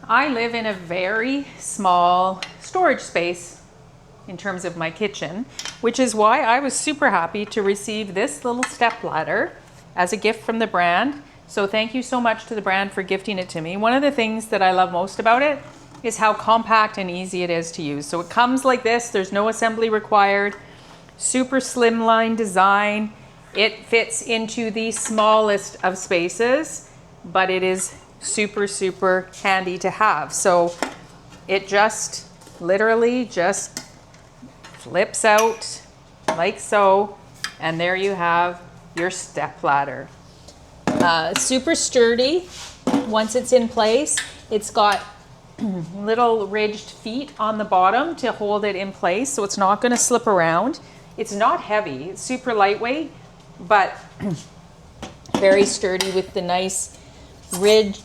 I live in a very small storage space in terms of my kitchen, which is why I was super happy to receive this little step ladder as a gift from the brand. So thank you so much to the brand for gifting it to me. One of the things that I love most about it is how compact and easy it is to use. So it comes like this, there's no assembly required, super slimline design. It fits into the smallest of spaces, but it is super, super handy to have. So it just literally just flips out like so, and there you have your step ladder. Super sturdy once it's in place. It's got little ridged feet on the bottom to hold it in place, so it's not going to slip around. It's not heavy, it's super lightweight, but very sturdy with the nice ridge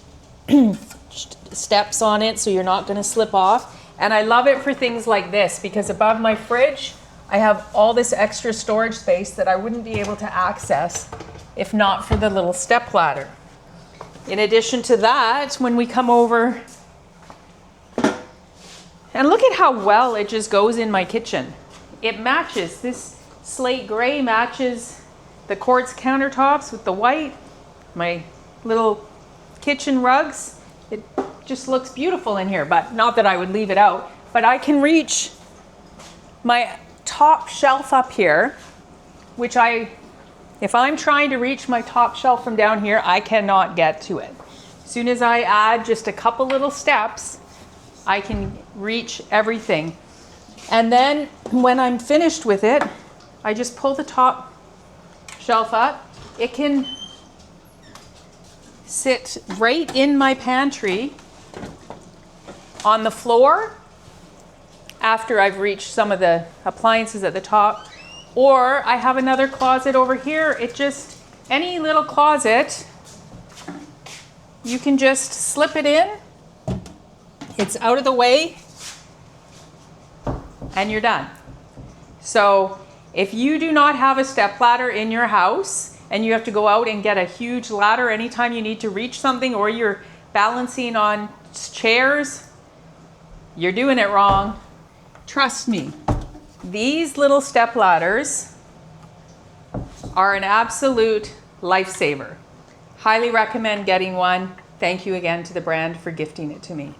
steps on it, so you're not going to slip off. And I love it for things like this, because above my fridge I have all this extra storage space that I wouldn't be able to access if not for the little step ladder. In addition to that, when we come over, and look at how well it just goes in my kitchen. It matches, this slate gray matches the quartz countertops with the white, my little kitchen rugs. It just looks beautiful in here, but not that I would leave it out. But I can reach my top shelf up here, which if I'm trying to reach my top shelf from down here, I cannot get to it. As soon as I add just a couple little steps, I can reach everything. And then when I'm finished with it, I just pull the top shelf up. It can sit right in my pantry on the floor after I've reached some of the appliances at the top. Or I have another closet over here. Any little closet, you can just slip it in. It's out of the way and you're done. So if you do not have a step ladder in your house and you have to go out and get a huge ladder anytime you need to reach something, or you're balancing on chairs, you're doing it wrong. Trust me, these little step ladders are an absolute lifesaver. Highly recommend getting one. Thank you again to the brand for gifting it to me.